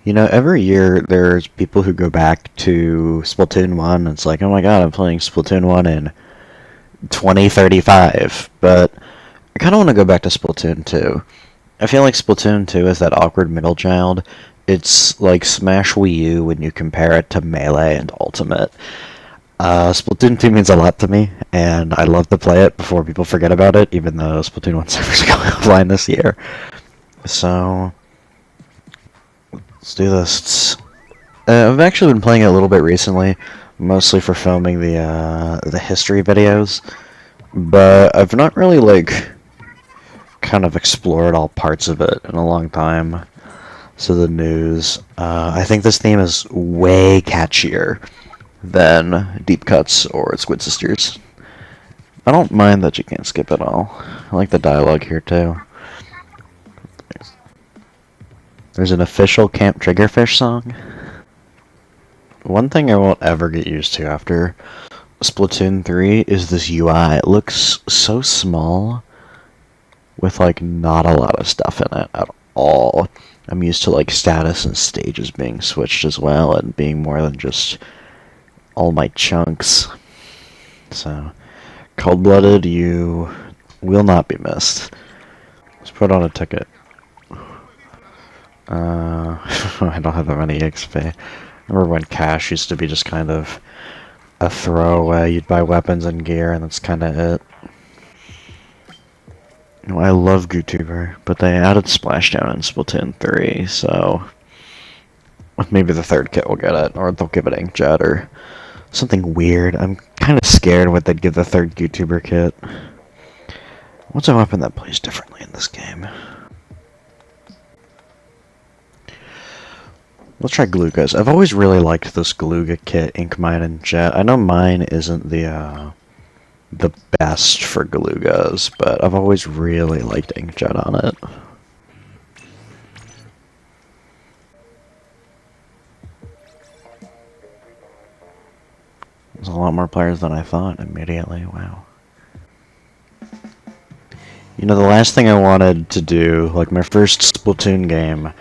You know, every year there's people who go back to Splatoon 1, and it's like, oh my god, I'm playing Splatoon 1 in 2035, but I kind of want to go back to Splatoon 2. I feel like Splatoon 2 is that awkward middle child. It's like Smash Wii U when you compare it to Melee and Ultimate. Splatoon 2 means a lot to me, and I love to play it before people forget about it, even though Splatoon 1 servers are going offline this year. So, let's do this. I've actually been playing it a little bit recently, mostly for filming the history videos, but I've not really, like, kind of explored all parts of it in a long time. So the news, I think this theme is way catchier than Deep Cuts or Squid Sisters. I don't mind that you can't skip it all. I like the dialogue here too. There's an official Camp Triggerfish song. One thing I won't ever get used to after Splatoon 3 is this UI. It looks so small with like not a lot of stuff in it at all. I'm used to like status and stages being switched as well and being more than just all my chunks. So, Cold-Blooded, you will not be missed. Let's put on a ticket. I don't have that many XP. I remember when cash used to be just kind of a throwaway. You'd buy weapons and gear, and that's kind of it. I love GooTuber, but they added Splashdown in Splatoon 3, so maybe the third kit will get it, or they'll give it Inkjet, or something weird. I'm kind of scared what they'd give the third GooTuber kit. What's a weapon that plays differently in this game? Let's try Galugas. I've always really liked this Galuga kit, Inkmine and Jet. I know mine isn't the best for Galugas, but I've always really liked Inkjet on it. There's a lot more players than I thought immediately, wow. You know, the last thing I wanted to do, like my first Splatoon game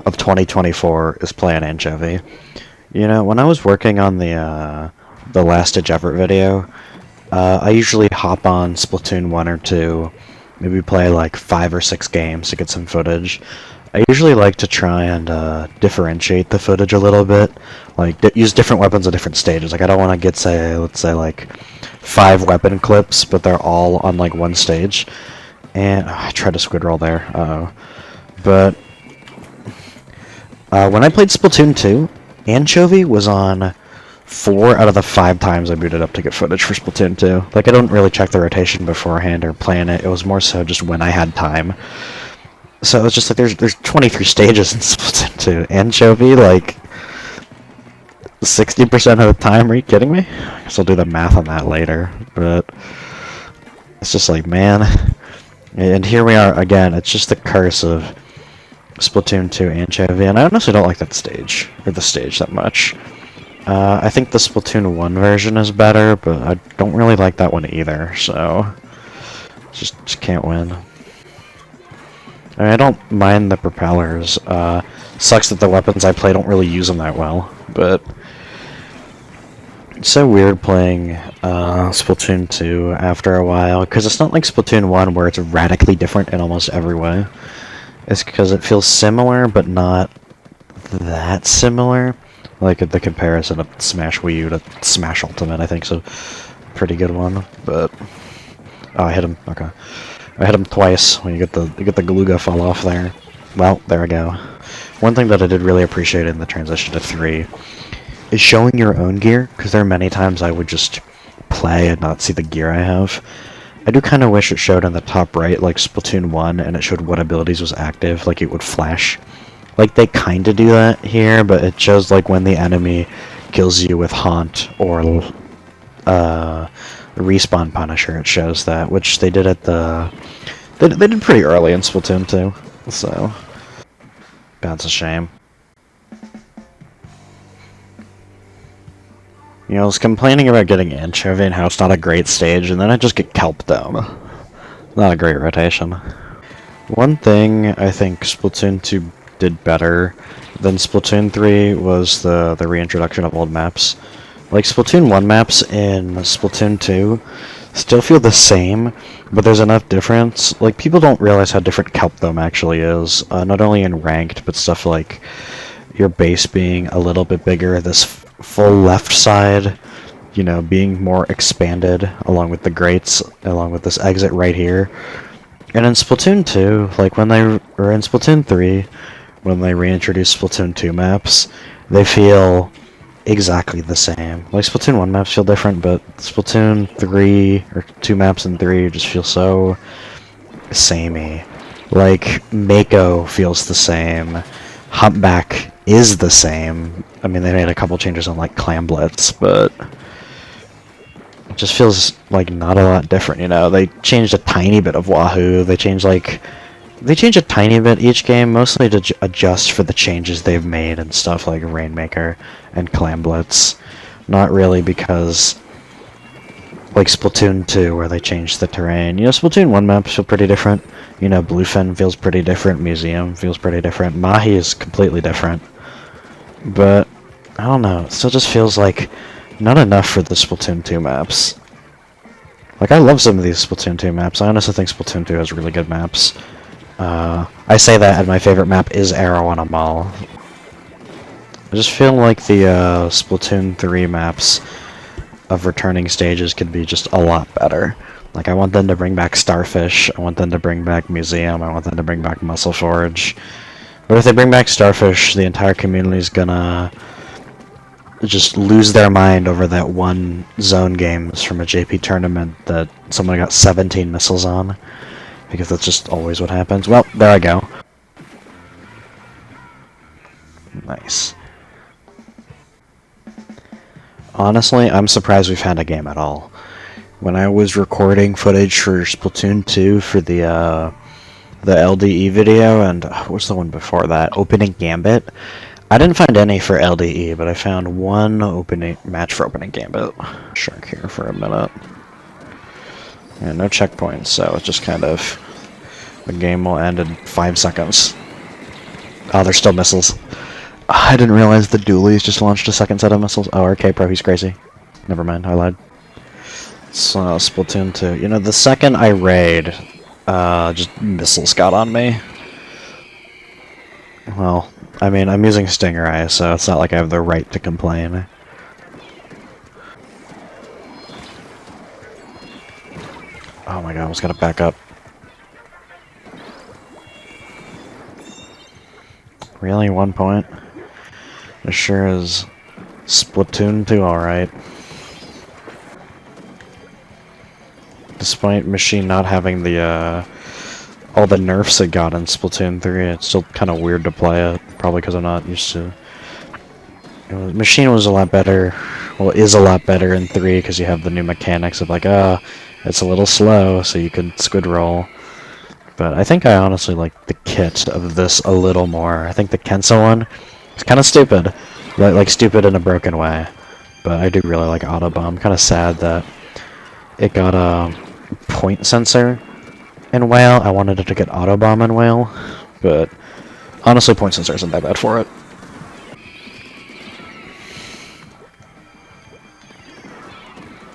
of 2024 is play an Anchovy. You know, when I was working on the last Ditch Effort video, I usually hop on Splatoon 1 or 2, maybe play like 5 or 6 games to get some footage. I usually like to try and differentiate the footage a little bit, like use different weapons at different stages. Like I don't want to get, say, let's say like 5 weapon clips, but they're all on like one stage. And I tried to squid roll there, but when I played Splatoon 2, Anchovy was on 4 out of the 5 times I booted up to get footage for Splatoon 2. Like, I don't really check the rotation beforehand or plan it. It was more so just when I had time. So it was just like, there's 23 stages in Splatoon 2. Anchovy, like, 60% of the time? Are you kidding me? I guess I'll do the math on that later. But it's just like, man. And here we are again. It's just the curse of Splatoon 2 Anchovy. And I honestly don't like that stage, or the stage, that much. I think the Splatoon 1 version is better, but I don't really like that one either, so just can't win. I mean, I don't mind the propellers. Sucks that the weapons I play don't really use them that well, but it's so weird playing Splatoon 2 after a while, because it's not like Splatoon 1 where it's radically different in almost every way. It's because it feels similar, but not that similar. Like the comparison of Smash Wii U to Smash Ultimate, I think, is a pretty good one. But oh, I hit him. Okay, I hit him twice. When you get the Galuga fall off there. Well, there we go. One thing that I did really appreciate in the transition to 3 is showing your own gear, because there are many times I would just play and not see the gear I have. I do kind of wish it showed in the top right, like Splatoon 1, and it showed what abilities was active, like it would flash. Like, they kind of do that here, but it shows, like, when the enemy kills you with Haunt or Respawn Punisher, it shows that, which they did at the... They did pretty early in Splatoon 2, so... That's a shame. You know, I was complaining about getting Anchovy and how it's not a great stage, and then I just get Kelp Dome. Not a great rotation. One thing I think Splatoon 2 did better than Splatoon 3 was the reintroduction of old maps. Like, Splatoon 1 maps in Splatoon 2 still feel the same, but there's enough difference. Like, people don't realize how different Kelp Dome actually is, not only in ranked, but stuff like your base being a little bit bigger, this full left side, you know, being more expanded, along with the grates, along with this exit right here. And in Splatoon 2, like when they were in Splatoon 3, when they reintroduced Splatoon 2 maps, they feel exactly the same. Like, Splatoon 1 maps feel different, but Splatoon 3, or 2 maps in 3, just feel so samey. Like, Mako feels the same. Humpback is the same. I mean, they made a couple changes on, like, Clamblitz, but it just feels like not a lot different, you know? They changed a tiny bit of Wahoo. They changed a tiny bit each game, mostly to adjust for the changes they've made and stuff like Rainmaker and Clamblitz. Not really because, like Splatoon 2, where they changed the terrain. You know, Splatoon 1 maps feel pretty different. You know, Bluefin feels pretty different. Museum feels pretty different. Mahi is completely different. But, I don't know, it still just feels like not enough for the Splatoon 2 maps. Like, I love some of these Splatoon 2 maps. I honestly think Splatoon 2 has really good maps. I say that, and my favorite map is Arrow on a Mall. I just feel like the Splatoon 3 maps of returning stages could be just a lot better. Like, I want them to bring back Starfish, I want them to bring back Museum, I want them to bring back Muscle Forge. But if they bring back Starfish, the entire community's gonna just lose their mind over that one zone games from a JP tournament that someone got 17 missiles on. Because that's just always what happens. Well, there I go. Nice. Honestly, I'm surprised we've had a game at all. When I was recording footage for Splatoon 2 for the LDE video, and what was the one before that? Opening Gambit. I didn't find any for LDE, but I found one opening match for Opening Gambit. Shark here for a minute. Yeah, no checkpoints, so it's just kind of... the game will end in 5 seconds. Oh, there's still missiles. I didn't realize the Doolies just launched a second set of missiles. Oh, RK Pro, he's crazy. Never mind, I lied. So, Splatoon 2. You know, the second I raid, just missiles got on me. Well, I mean, I'm using Stingray, so it's not like I have the right to complain. Oh my god, I almost gotta back up. Really? 1 point? It sure is Splatoon 2 alright. Despite Machine not having the, all the nerfs it got in Splatoon 3, it's still kind of weird to play it. Probably because I'm not used to... Machine was a lot better, well, is a lot better in 3 because you have the new mechanics of like, it's a little slow, so you can squid roll. But I think I honestly like the kit of this a little more. I think the Kensa one is kind of stupid. Like stupid in a broken way. But I do really like Autobomb. Kind of sad that it got a point sensor in Whale. I wanted it to get Autobomb in Whale. But honestly, point sensor isn't that bad for it.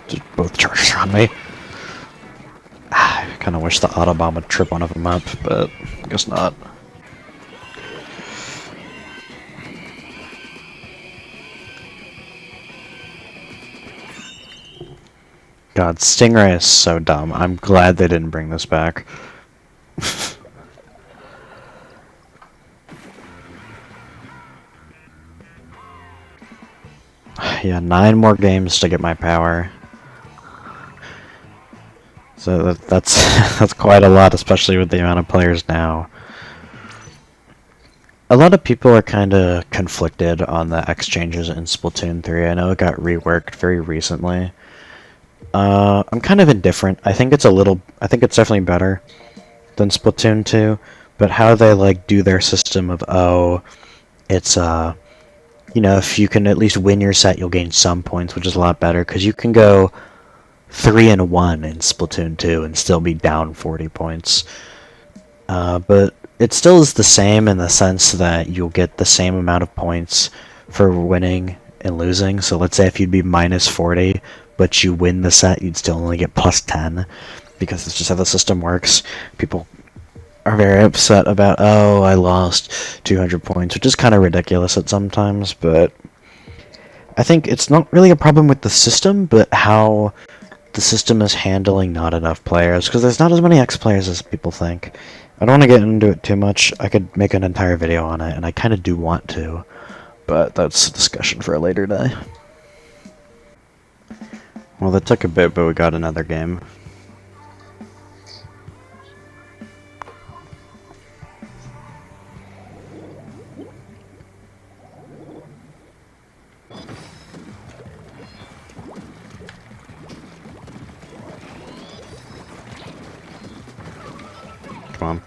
Just both chargers are on me. I kind of wish the Autobomb would trip one of them up, but I guess not. God, Stingray is so dumb. I'm glad they didn't bring this back. Yeah, 9 more games to get my power. So that's that's quite a lot, especially with the amount of players now. A lot of people are kind of conflicted on the X changes in Splatoon 3. I know it got reworked very recently. I'm kind of indifferent. I think it's definitely better than Splatoon 2, but how they like do their system of, oh, it's you know, if you can at least win your set, you'll gain some points, which is a lot better because you can go 3-1 in Splatoon 2 and still be down 40 points. But it still is the same in the sense that you'll get the same amount of points for winning and losing. So let's say if you'd be minus 40, but you win the set, you'd still only get plus 10, because it's just how the system works. People are very upset about, oh, I lost 200 points, which is kind of ridiculous at sometimes, but I think it's not really a problem with the system, but how the system is handling not enough players, because there's not as many X players as people think. I don't want to get into it too much. I could make an entire video on it, and I kind of do want to, but that's a discussion for a later day. Well, that took a bit, but we got another game. Come on.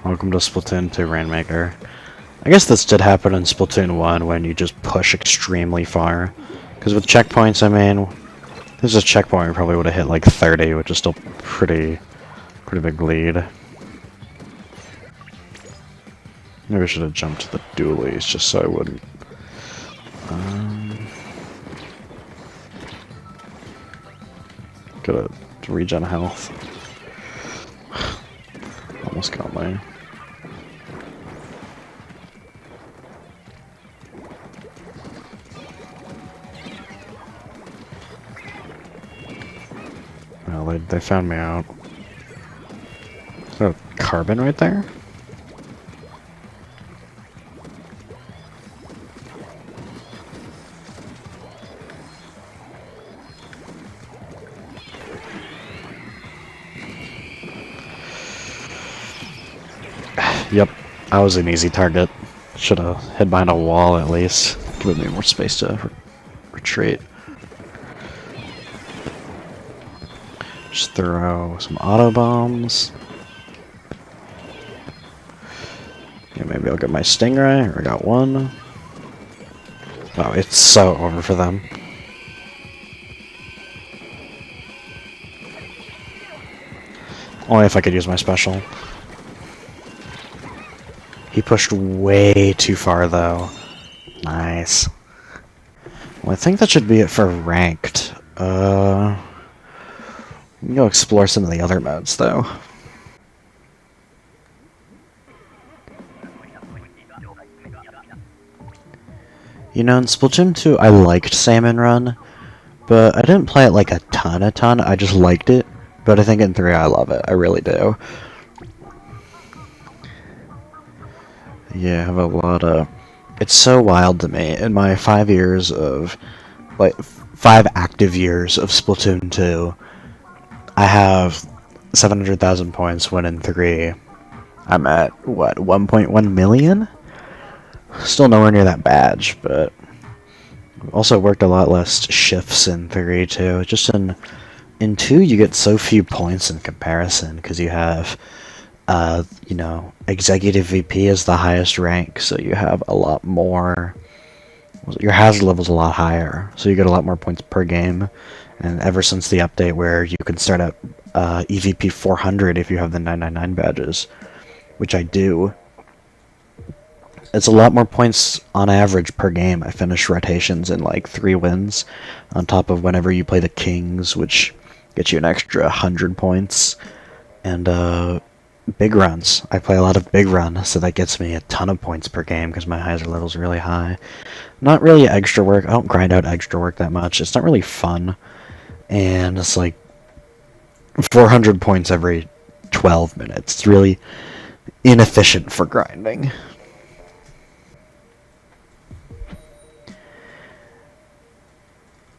Welcome to Splatoon 2 Rainmaker. I guess this did happen in Splatoon 1 when you just push extremely far. Because with checkpoints, I mean, if there's a checkpoint, we probably would have hit like 30, which is still pretty big lead. Maybe I should have jumped to the dualies just so I wouldn't. Gotta regen health. Almost got me. Well, they found me out. Is there a carbon right there? Yep, I was an easy target. Should have hid behind a wall at least. Give me more space to retreat. Just throw some auto bombs. Yeah, maybe I'll get my stingray. I got one. Oh, it's so over for them. Only if I could use my special. He pushed way too far, though. Nice. Well, I think that should be it for ranked. We can go explore some of the other modes, though. You know, in Splatoon 2, I liked Salmon Run, but I didn't play it like a ton. I just liked it. But I think in 3, I love it. I really do. Yeah, I have a lot of... It's so wild to me. In my 5 years of... Like, 5 active years of Splatoon 2, I have 700,000 points when in 3, I'm at, what, 1.1 million? Still nowhere near that badge, but... Also worked a lot less shifts in 3, too. Just in 2, you get so few points in comparison, because you have... you know, Executive VP is the highest rank, so you have a lot more... Your hazard level's a lot higher, so you get a lot more points per game. And ever since the update where you can start at EVP 400 if you have the 999 badges, which I do, it's a lot more points on average per game. I finish rotations in like 3 wins, on top of whenever you play the Kings, which gets you an extra 100 points. And, big runs. I play a lot of big run, so that gets me a ton of points per game because my hazard level's really high. Not really extra work. I don't grind out extra work that much. It's not really fun. And it's like 400 points every 12 minutes. It's really inefficient for grinding.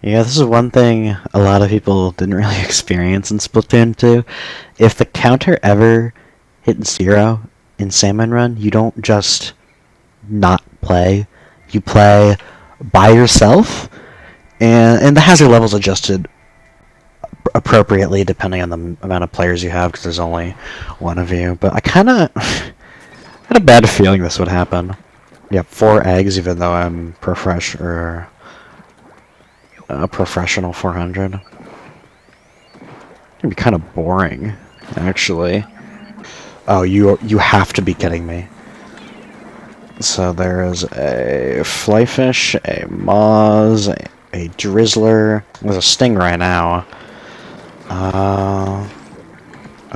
Yeah, this is one thing a lot of people didn't really experience in Splatoon 2. If the counter ever hit 0 in Salmon Run, you don't just not play. You play by yourself, and the hazard level's adjusted appropriately depending on the amount of players you have, because there's only one of you. But I kind of had a bad feeling this would happen. Yep, 4 eggs, even though I'm a professional 400. It'd be kind of boring, actually. Oh, you have to be kidding me. So there is a flyfish, a moz, a drizzler. There's a stingray now. I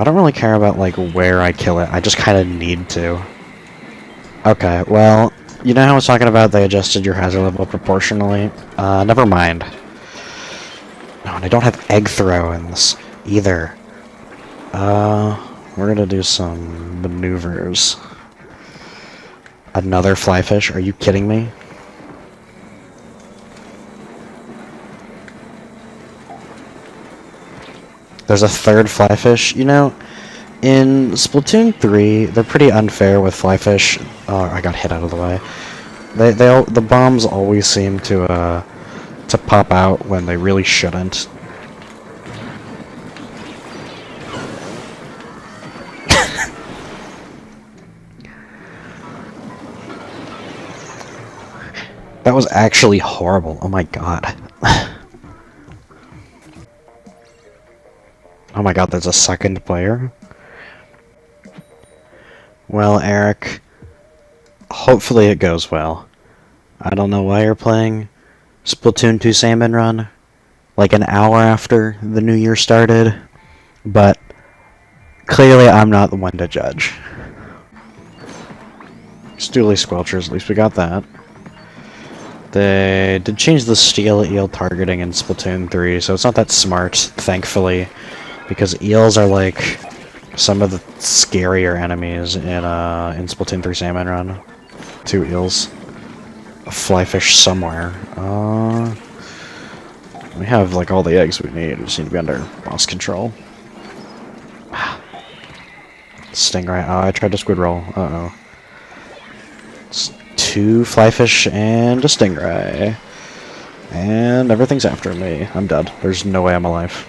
don't really care about like where I kill it. I just kind of need to. Okay, well, you know how I was talking about they adjusted your hazard level proportionally? Never mind. No, and I don't have egg throw-ins either. We're gonna do some maneuvers. Another flyfish? Are you kidding me? There's a third flyfish. You know, in Splatoon 3, they're pretty unfair with flyfish. Oh, I got hit out of the way. The bombs always seem to pop out when they really shouldn't. That was actually horrible. Oh my god. Oh my god, there's a second player? Well, Eric, hopefully it goes well. I don't know why you're playing Splatoon 2 Salmon Run like an hour after the new year started, but clearly I'm not the one to judge. Stooly Squelchers, at least we got that. They did change the steel eel targeting in Splatoon 3, so it's not that smart, thankfully, because eels are like some of the scarier enemies in Splatoon 3 Salmon Run. 2 eels. A flyfish somewhere. We have like all the eggs we need. We just need to be under boss control. Stingray. Oh, I tried to squid roll. Uh-oh. 2 flyfish and a stingray. And everything's after me. I'm dead. There's no way I'm alive.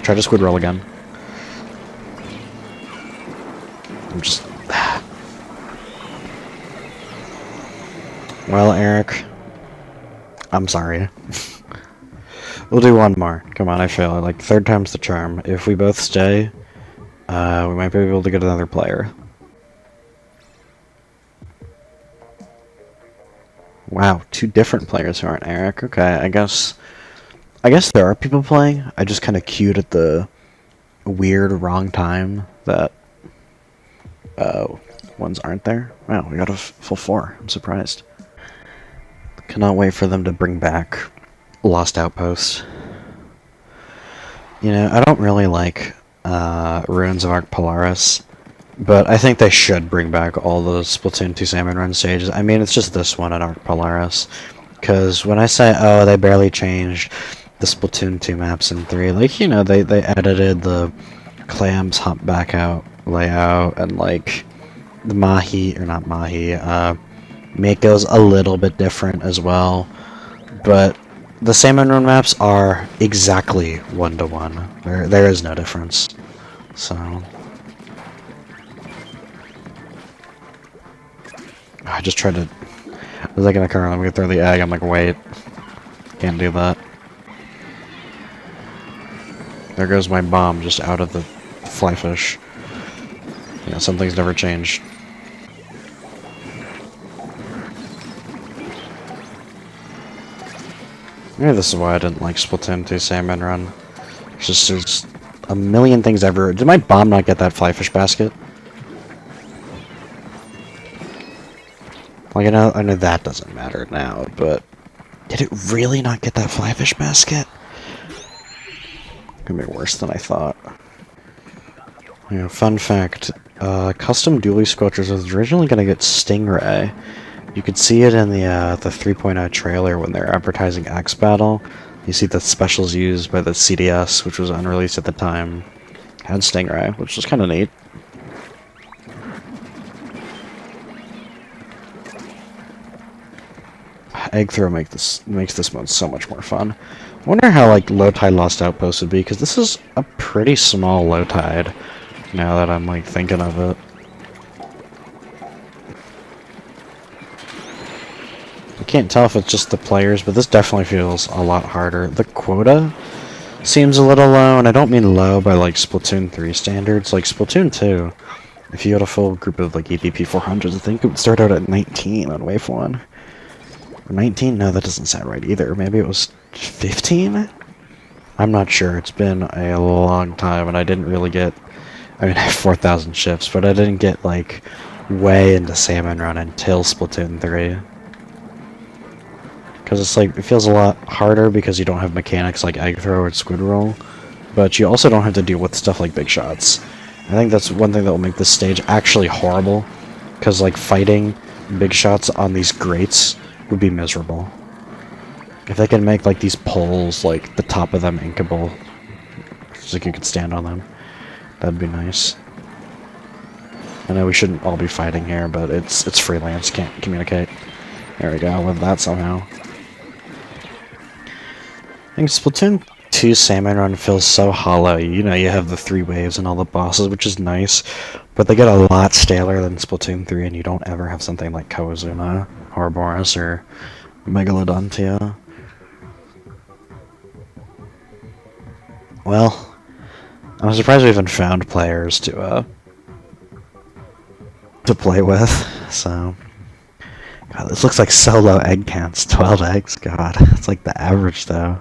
Try to squid roll again. I'm just... Well, Eric, I'm sorry. We'll do one more. Come on, I fail. Like, 3rd time's the charm. If we both stay, we might be able to get another player. Wow, 2 different players who aren't Eric. Okay, I guess there are people playing. I just kind of queued at the weird wrong time that ones aren't there. Wow, we got a full 4. I'm surprised. Cannot wait for them to bring back Lost Outpost. You know, I don't really like Ruins of Arc Polaris, but I think they should bring back all the Splatoon 2 Salmon Run stages. I mean, it's just this one at Arc Polaris. Because when I say, oh, they barely changed the Splatoon 2 maps in 3, like, you know, they edited the clams hop back out layout, and, like, the Mahi, or not Mahi, Mako's a little bit different as well, but the Salmon Run maps are exactly 1-to-1. There is no difference. So I just tried to. Was I gonna curl? I'm gonna throw the egg. I'm like, wait, can't do that. There goes my bomb just out of the flyfish. Yeah, something's never changed. Maybe this is why I didn't like Splatoon 2 Salmon Run. It's just, there's a million things ever. Did my bomb not get that flyfish basket? Like, I know that doesn't matter now, but did it really not get that flyfish basket? Gonna be worse than I thought. You know, fun fact, custom dually squelchers was originally gonna get Stingray. You could see it in the 3.0 trailer when they're advertising Axe Battle. You see the specials used by the CDS, which was unreleased at the time, had Stingray, which was kind of neat. Egg throw makes this mode so much more fun. I wonder how like low tide Lost Outpost would be, because this is a pretty small low tide. Now that I'm like thinking of it. Can't tell if it's just the players, but this definitely feels a lot harder. The quota seems a little low, and I don't mean low by like Splatoon 3 standards. Like Splatoon 2, if you had a full group of like EVP 400s, I think it would start out at 19 on Wave 1. Or 19? No, that doesn't sound right either. Maybe it was 15? I'm not sure. It's been a long time, and I didn't really get... I mean, I have 4,000 ships, but I didn't get, like, way into Salmon Run until Splatoon 3. Because it's like, it feels a lot harder because you don't have mechanics like Egg Throw or Squid Roll, but you also don't have to deal with stuff like Big Shots. I think that's one thing that will make this stage actually horrible, because, like, fighting Big Shots on these grates would be miserable. If they can make, like, these poles, like, the top of them inkable, so like you could stand on them, that'd be nice. I know we shouldn't all be fighting here, but it's freelance, can't communicate. There we go, I'll live that somehow. I think Splatoon 2 Salmon Run feels so hollow. You know, you have the 3 waves and all the bosses, which is nice, but they get a lot staler than Splatoon 3, and you don't ever have something like Kawazuma, Ouroboros, or Megalodontia. Well, I'm surprised we even found players to play with, so... God, this looks like solo egg counts. 12 eggs? God, it's like the average, though.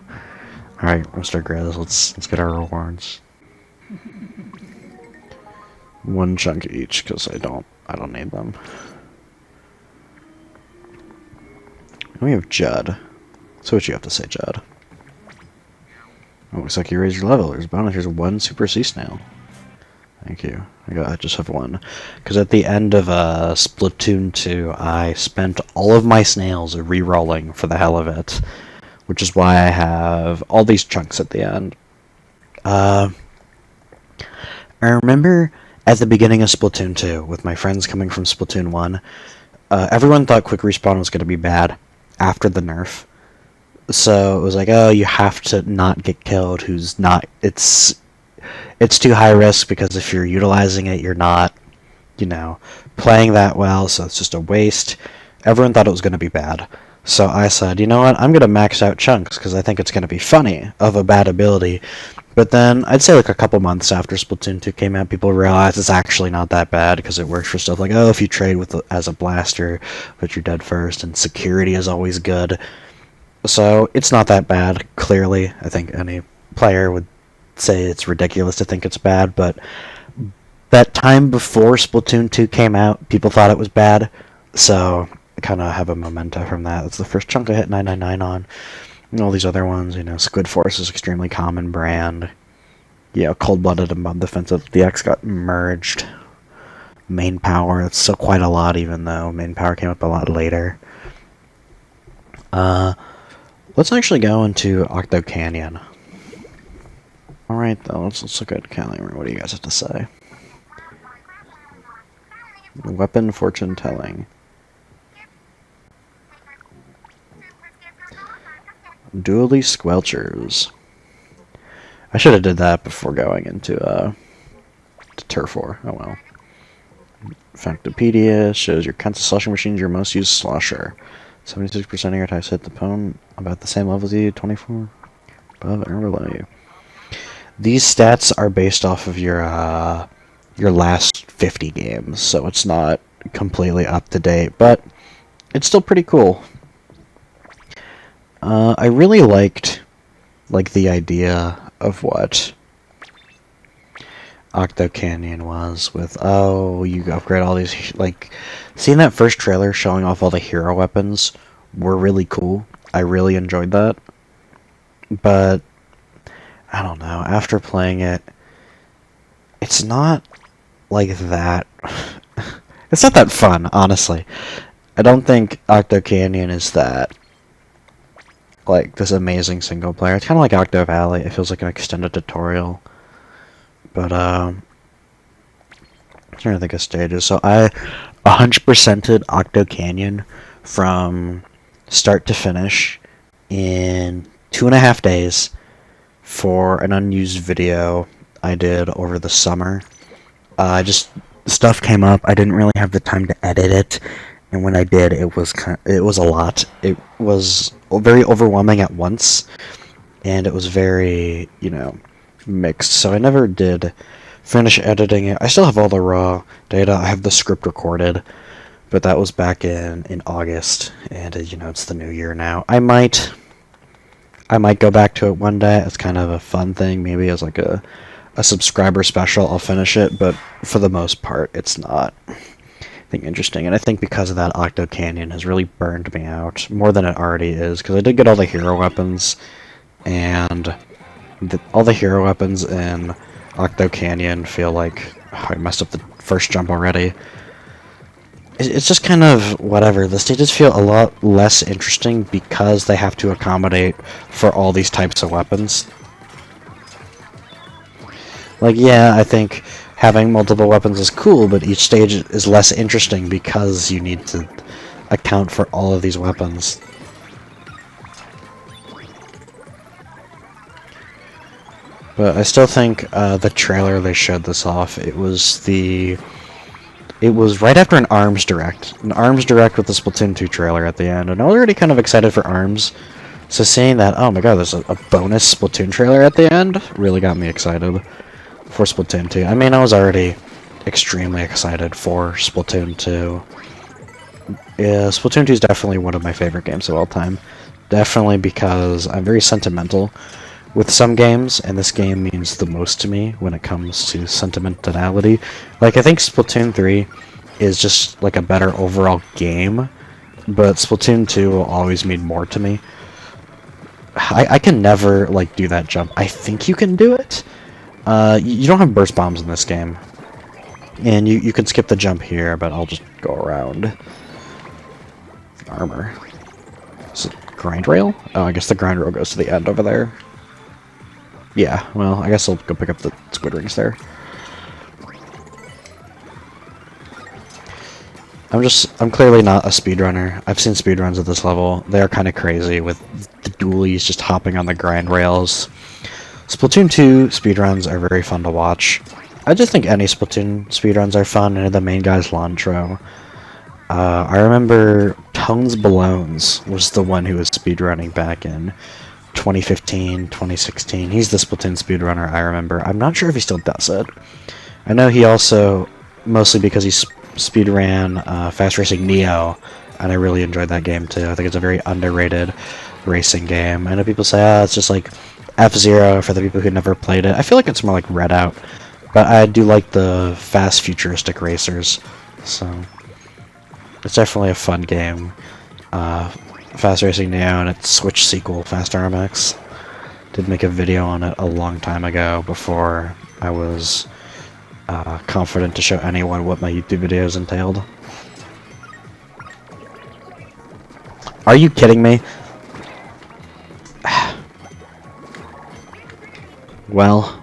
Alright, Mr. Grizz, let's get our rewards. 1 chunk each, because I don't need them. And we have Judd. So what you have to say, Judd? Oh, looks like you raised your level. There's a bonus. Here's 1 Super Sea Snail. Thank you. I just have 1. Because at the end of Splatoon 2, I spent all of my snails re-rolling for the hell of it. Which is why I have all these chunks at the end. I remember at the beginning of Splatoon 2, with my friends coming from Splatoon 1, everyone thought quick respawn was going to be bad after the nerf. So it was like, oh, you have to not get killed, who's not... It's too high risk, because if you're utilizing it, you're not, you know, playing that well, so it's just a waste. Everyone thought it was going to be bad. So I said, you know what, I'm going to max out chunks, because I think it's going to be funny of a bad ability. But then, I'd say like a couple months after Splatoon 2 came out, people realized it's actually not that bad, because it works for stuff like, oh, if you trade with as a blaster, but you're dead first, and security is always good. So, it's not that bad, clearly. I think any player would say it's ridiculous to think it's bad, but that time before Splatoon 2 came out, people thought it was bad, so I kind of have a memento from that. That's the first chunk I hit 999 on. And all these other ones, you know, Squid Force is extremely common brand. Yeah, Cold-Blooded and Bomb Defensive. The X got merged. Main Power, that's still quite a lot, even though Main Power came up a lot later. Let's actually go into Octo Canyon. Alright, though, let's look at Calendar. What do you guys have to say? Weapon Fortune Telling. Dually Squelchers. I should have did that before going into to Turf War. Oh well. Factopedia shows your kinds of sloshing machines, your most used slosher. 76% of your types hit the opponent about the same level as you, 24 above or below you. These stats are based off of your last 50 games, so it's not completely up to date, but it's still pretty cool. I really liked the idea of what Octo Canyon was with, oh, you upgrade all these, like, seeing that first trailer showing off all the hero weapons were really cool. I really enjoyed that. But, I don't know, after playing it, it's not like that. It's not that fun, honestly. I don't think Octo Canyon is that, like, this amazing single player. It's kind of like Octo Valley. It feels like an extended tutorial. But, I'm trying to think of stages. So I 100%ed Octo Canyon from start to finish in 2.5 days for an unused video I did over the summer. Just stuff came up. I didn't really have the time to edit it, and when I did, it was a lot. It was very overwhelming at once, and it was very, you know, mixed. So I never did finish editing it. I still have all the raw data. I have the script recorded, but that was back in August, and you know, it's the new year now. I might go back to it one day. It's kind of a fun thing, maybe as like a subscriber special. I'll finish it, but for the most part, it's not anything interesting. And I think because of that, Octo Canyon has really burned me out more than it already is, because I did get all the hero weapons, and all the hero weapons in Octo Canyon feel like, oh, I messed up the first jump already. It's just kind of whatever. The stages feel a lot less interesting because they have to accommodate for all these types of weapons. Like, yeah, I think having multiple weapons is cool, but each stage is less interesting because you need to account for all of these weapons. But I still think the trailer they showed this off, it was right after an ARMS Direct. An ARMS Direct with the Splatoon 2 trailer at the end, and I was already kind of excited for ARMS. So seeing that, oh my god, there's a bonus Splatoon trailer at the end, really got me excited for Splatoon 2. I mean, I was already extremely excited for Splatoon 2. Yeah, Splatoon 2 is definitely one of my favorite games of all time. Definitely because I'm very sentimental with some games, and this game means the most to me when it comes to sentimentality. Like, I think Splatoon 3 is just, like, a better overall game, but Splatoon 2 will always mean more to me. I can never, like, do that jump. I think you can do it. You don't have burst bombs in this game. And you can skip the jump here, but I'll just go around. Armor. Is it grind rail? Oh, I guess the grind rail goes to the end over there. Yeah, well, I guess I'll go pick up the squid rings there. I'm clearly not a speedrunner. I've seen speedruns at this level. They're kind of crazy with the dualies just hopping on the grind rails. Splatoon 2 speedruns are very fun to watch. I just think any Splatoon speedruns are fun, and the main guy's Lantro. I remember Tones Ballones was the one who was speedrunning back in 2015, 2016. He's the Splatoon speedrunner I remember. I'm not sure if he still does it. I know he also, mostly because he speedran Fast Racing Neo, and I really enjoyed that game too. I think it's a very underrated racing game. I know people say, it's just like F-Zero for the people who never played it. I feel like it's more like Redout, but I do like the fast futuristic racers, so it's definitely a fun game. Fast Racing Neo and its Switch sequel, Fast RMX. Did make a video on it a long time ago before I was confident to show anyone what my YouTube videos entailed. Are you kidding me? Well,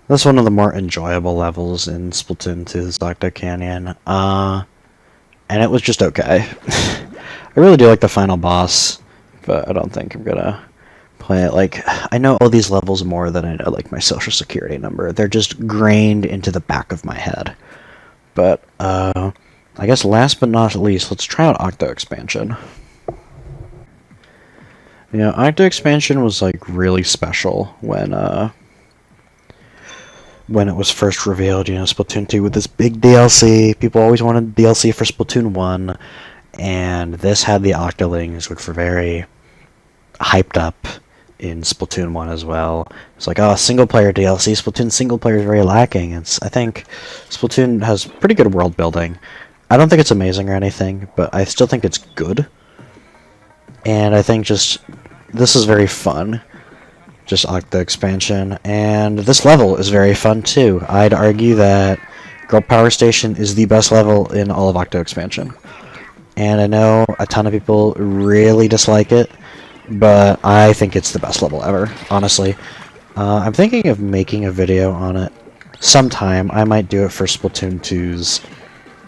that's one of the more enjoyable levels in Splatoon 2's Octo Canyon, and it was just okay. I really do like the final boss, but I don't think I'm gonna play it. Like, I know all these levels more than I know, like, my social security number. They're just grained into the back of my head. But, I guess last but not least, let's try out Octo Expansion. You know, Octo Expansion was, like, really special when it was first revealed, you know, Splatoon 2 with this big DLC. People always wanted DLC for Splatoon 1, and this had the Octolings, which were very hyped up in Splatoon 1 as well. It's like, oh, single-player DLC. Splatoon single-player is very lacking. I think Splatoon has pretty good world building. I don't think it's amazing or anything, but I still think it's good. And I think just, this is very fun. Just Octo Expansion. And this level is very fun too. I'd argue that Girl Power Station is the best level in all of Octo Expansion. And I know a ton of people really dislike it, but I think it's the best level ever, honestly. I'm thinking of making a video on it sometime. I might do it for Splatoon 2's,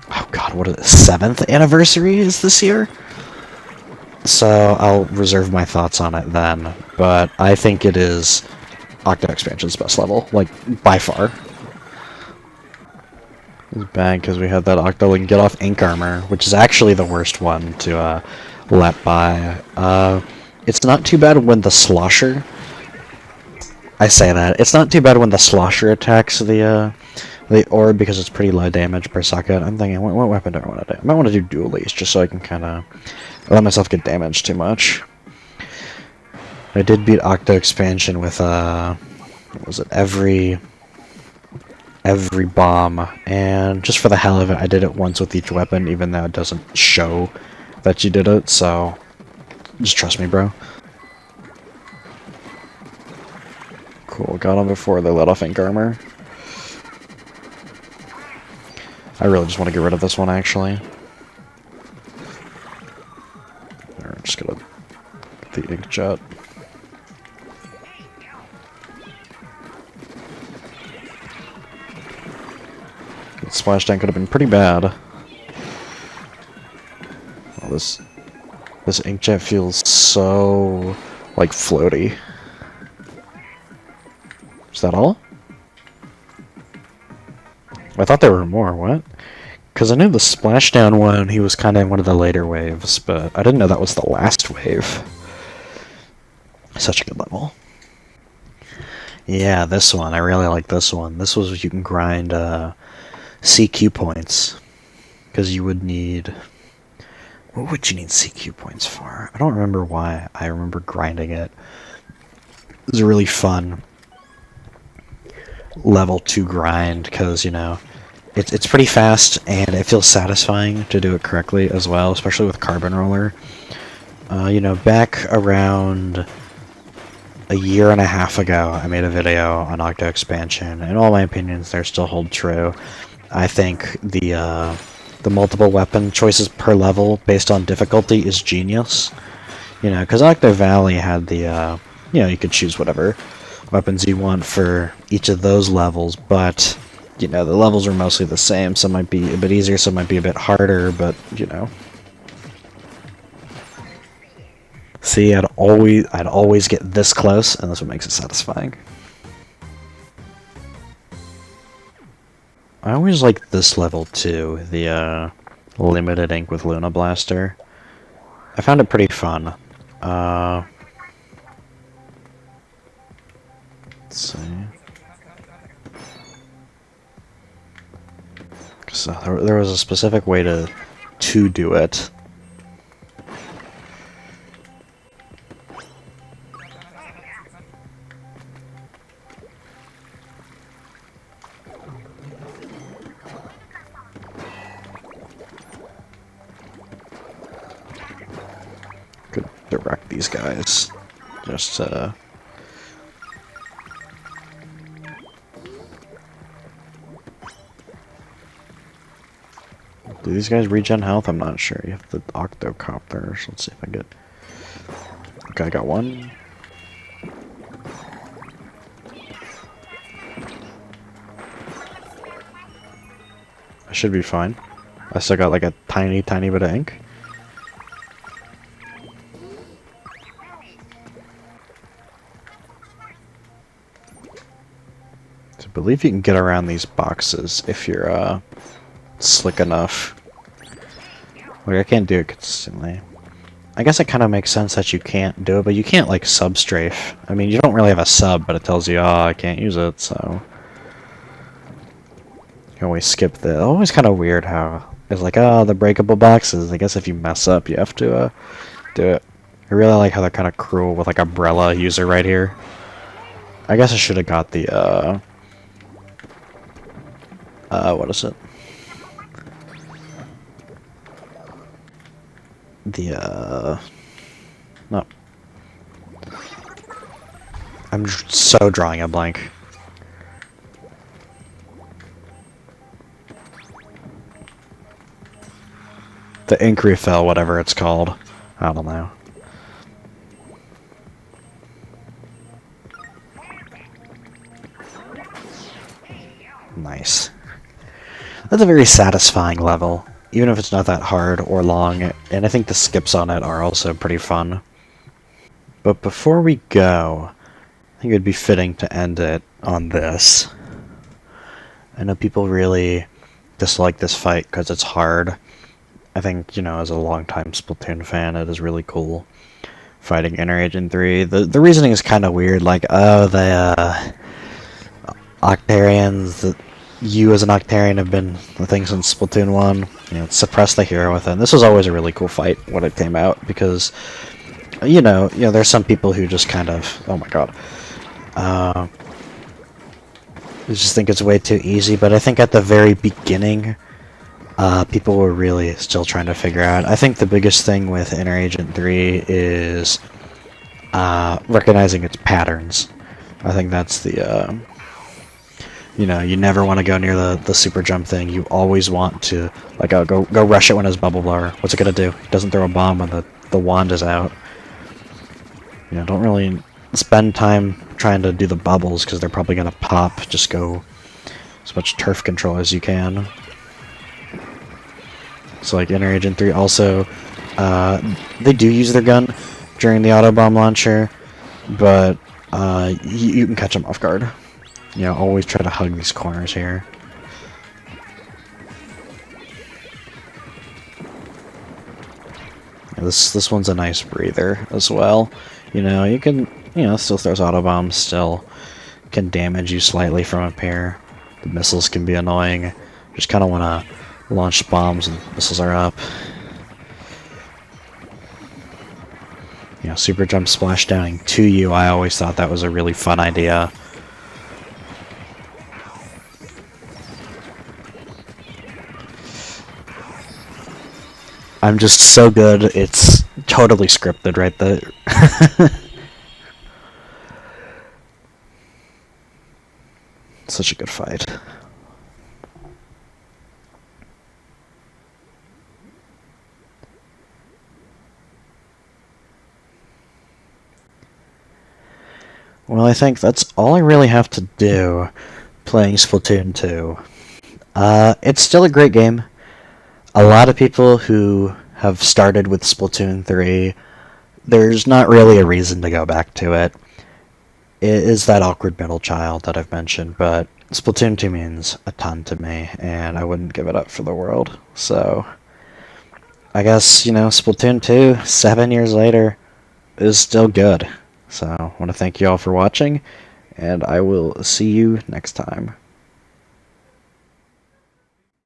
oh god, what is it, 7th anniversary is this year? So I'll reserve my thoughts on it then, but I think it is Octo Expansion's best level, like, by far. It was bad because we had that Octoling get off ink armor, which is actually the worst one to let by. It's not too bad when the slosher. I say that it's not too bad when the slosher attacks the orb because it's pretty low damage per socket. I'm thinking, what weapon do I want to do? I might want to do dualies just so I can kind of let myself get damaged too much. I did beat Octo expansion with what was it? Every bomb, and just for the hell of it, I did it once with each weapon, even though it doesn't show that you did it. So just trust me, bro. Cool, got him before they let off ink armor. I really just want to get rid of this one, actually. I'm just gonna get the ink jet. The splashdown could have been pretty bad. Oh, this inkjet feels so like floaty. Is that all? I thought there were more. What? Because I knew the splashdown one, he was kind of in one of the later waves, but I didn't know that was the last wave. Such a good level. Yeah, this one. I really like this one. This was you can grind CQ points. Because you would need... What would you need CQ points for? I don't remember why. I remember grinding it. It was a really fun level to grind, because, you know, it's pretty fast, and it feels satisfying to do it correctly as well, especially with Carbon Roller. You know, back around a year and a half ago, I made a video on Octo Expansion, and all my opinions there still hold true. I think the multiple weapon choices per level based on difficulty is genius. You know, because Octo Valley had the, you know, you could choose whatever weapons you want for each of those levels, but, you know, the levels are mostly the same. Some might be a bit easier, some might be a bit harder, but, you know. See, I'd always get this close, and that's what makes it satisfying. I always like this level too, the limited ink with Luna Blaster. I found it pretty fun. Let's see. So there was a specific way to do it. Could direct these guys. Just do these guys regen health? I'm not sure. You have the octocopters. Let's see if I get... Okay, I got one. I should be fine. I still got like a tiny bit of ink. I believe you can get around these boxes if you're slick enough. Like, I can't do it consistently. I guess it kind of makes sense that you can't do it, but you can't like sub-strafe. I mean, you don't really have a sub, but it tells you, oh, I can't use it, so... You can always skip the... Always kind of weird how it's like, oh, the breakable boxes. I guess if you mess up, you have to do it. I really like how they're kind of cruel with like umbrella user right here. I guess I should have got the what is it? The no. I'm so drawing a blank. The ink refill, whatever it's called. I don't know. Nice. That's a very satisfying level, even if it's not that hard or long, and I think the skips on it are also pretty fun. But before we go, I think it would be fitting to end it on this. I know people really dislike this fight because it's hard. I think, as a longtime Splatoon fan, it is really cool fighting Inner Agent 3. The reasoning is kind of weird, like, oh, the Octarians, you as an Octarian have been the thing since Splatoon 1, suppress the hero within. This was always a really cool fight when it came out, because, there's some people who just kind of, oh my god, they just think it's way too easy, but I think at the very beginning, people were really still trying to figure out. I think the biggest thing with Inner Agent 3 is recognizing its patterns. I think that's the, you never want to go near the super jump thing. You always want to, like, go rush it when it's bubble blower. What's it gonna do? It doesn't throw a bomb when the wand is out. Don't really spend time trying to do the bubbles, because they're probably gonna pop. Just go as much turf control as you can. So, like, Inner Agent 3 also, they do use their gun during the auto bomb launcher, but you can catch them off guard. Always try to hug these corners here. This one's a nice breather as well. You can, still throws auto bombs, still can damage you slightly from up here. The missiles can be annoying. Just kind of want to launch bombs and missiles are up. Super jump splashdowning to you. I always thought that was a really fun idea. I'm just so good, it's totally scripted right there. Such a good fight. Well, I think that's all I really have to do playing Splatoon 2. It's still a great game. A lot of people who have started with Splatoon 3, there's not really a reason to go back to it. It is that awkward middle child that I've mentioned, but Splatoon 2 means a ton to me, and I wouldn't give it up for the world. So, I guess, Splatoon 2, 7 years later, is still good. So, I want to thank you all for watching, and I will see you next time.